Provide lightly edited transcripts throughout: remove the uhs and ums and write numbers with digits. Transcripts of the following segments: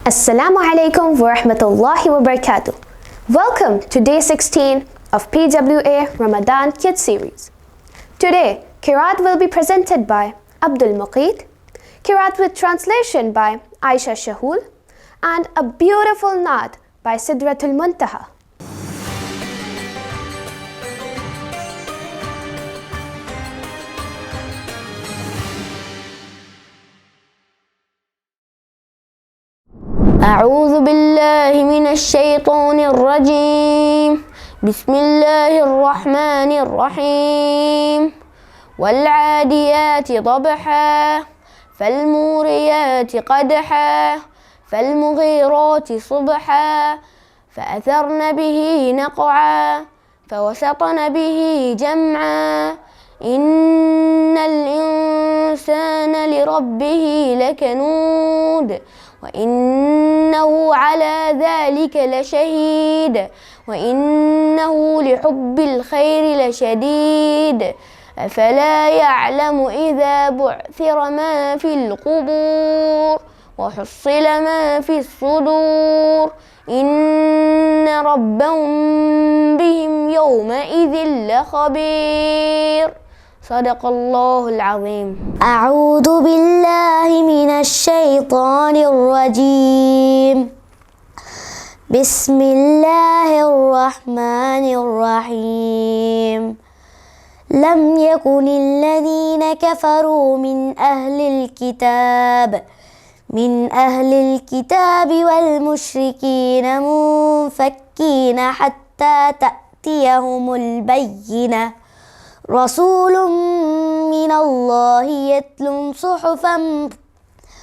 Assalamu alaikum wa rahmatullahi wa barakatuh. Welcome to day 16 of PWA Ramadan Kids Series. Today, Qiraat will be presented by Abdul Muqeet, Qiraat with translation by Aisha Shahul, and a beautiful naat by Sidratul Muntaha. أعوذ بالله من الشيطان الرجيم. بسم الله الرحمن الرحيم. والعاديات ضبحا فالموريات قدحا فالمغيرات صبحا فأثرن به نقعا فوسطن به جمعا إن الإنسان لربه لكنود وإنه على ذلك لشهيد وإنه لحب الخير لشديد أفلا يعلم إذا بعثر ما في القبور وحصل ما في الصدور إن ربهم بهم يومئذ لخبير. صدق الله العظيم. أعوذ بالله من الشيطان الرجيم. بسم الله الرحمن الرحيم. لم يكن الذين كفروا من أهل الكتاب والمشركين منفكين حتى تأتيهم البينة. رسول من الله يتلو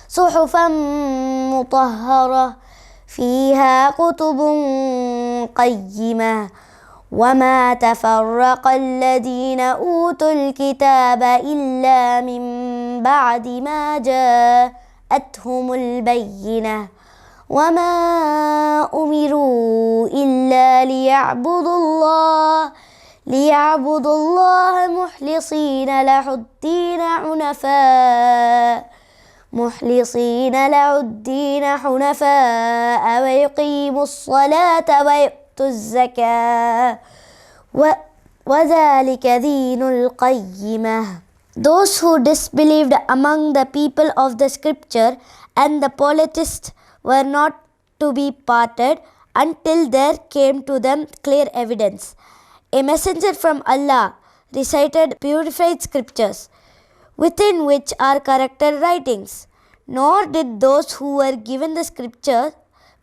صحفا مطهرة فيها كتب قيمة وما تفرق الذين أوتوا الكتاب إلا من بعد ما جاءتهم البينة وما أمروا إلا ليعبدوا الله مخلصين له الدين حنفاء ويقيموا الصلاة ويؤتوا الزكاة وذلك دين القيمة. Those who disbelieved among the people of the scripture and the polytheists were not to be parted until there came to them clear evidence. A messenger from Allah recited purified scriptures, within which are corrected writings. Nor did those who were given the scripture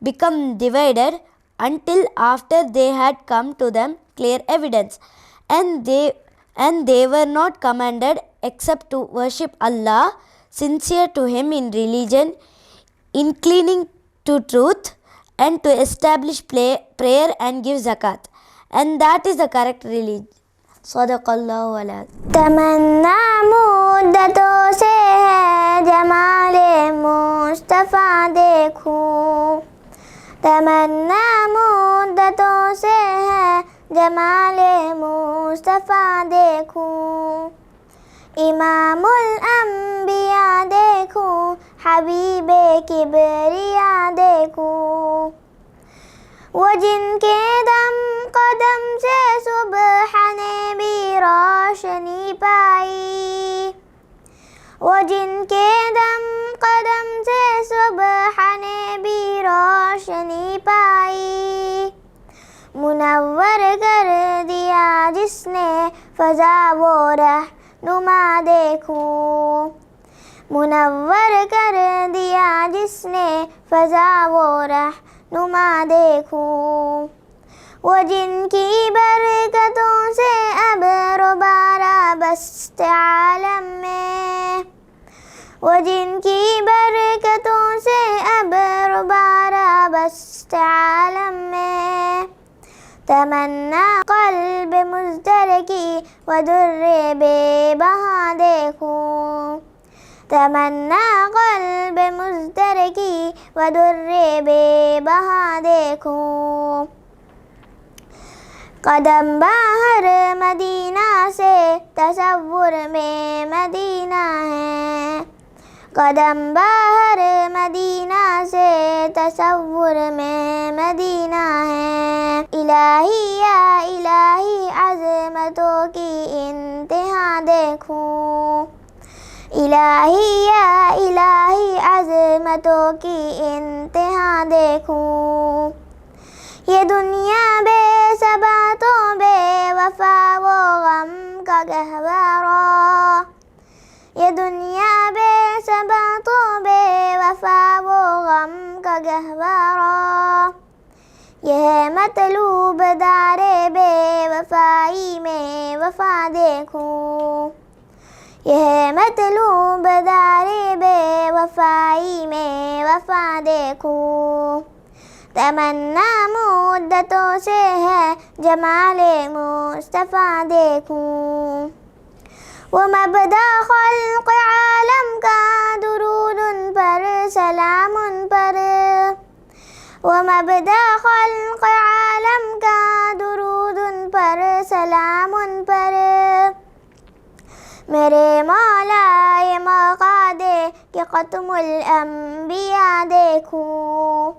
become divided until after they had come to them clear evidence, and they were not commanded except to worship Allah, sincere to Him in religion, inclining to truth, and to establish prayer and give zakat. And that is the correct religion. Sadaqallahu alazim. तमन्ना मुद्दतों से है जमाले मुस्तफ़ा देखूं. तमन्ना मुद्दतों से है जमाले मुस्तफ़ा देखूं. इमामुल अंबिया देखूं, हबीबे किबरिया देखूं. वो जिनके दम कदम से सुबह ने भी रोशनी पाई. वो जिनके दम कदम से सुबह ने भी रोशनी पाई. मुनव्वर कर दिया जिसने फ़ज़ा वो रहनुमा देखूं. मुनव्वर कर दिया जिसने फ़ज़ा वो नुमा देखूं. वो जिनकी बरकतों से अब रोबारा बसते आलम में. वो जिनकी बरकतों से अब रोबारा बसते आलम में. तमन्ना क़ल्ब मुज़्दर की व दुर्रे बेबहा देखूं. तमन्ना क़ल्ब मुज़्दर की व दुर्रे बेबहा देखूं. कदम बाहर मदीना से तसव्वुर में मदीना है. कदम बाहर मदीना से तसव्वुर में मदीना है। इलाही या इलाही अज़मतों की इंतहा देखूं। इलाही या इलाही अज़मतों की इंतहा देखूं। ये दुनिया बेसबा तो बेवफा वो गम का गहवारा। ये दुनिया बेसबा तो बेवफा वो गम का गहवारा। यह मतलूब दारे बेवफाई में वफा देखूं। यह मतलूब दारे बेवफाई में वफा देखूं। तमन्ना मुद्दतों से है जमाले मुस्तफ़ा देखूं। वो मबदा खल्क़ आलम का दुरूद उन पर सलाम उन पर। वो मबदा खल्क़ आलम का दुरूद उन पर सलाम उन पर। मेरे मौला ये मौका दे कि ख़त्मुल अंबिया देखूं।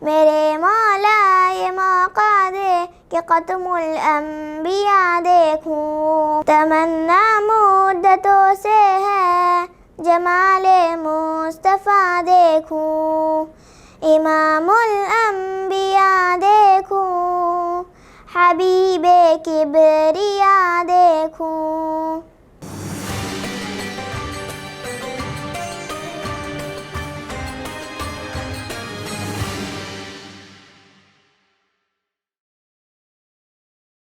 मेरे मौला ये मौका दे कि ख़त्मुल अंबिया देखूं। तमन्ना मुद्दतों से है जमाले मुस्तफ़ा देखूं। इमामुल अंबिया देखूं। हबीबे किबरिया देखूं।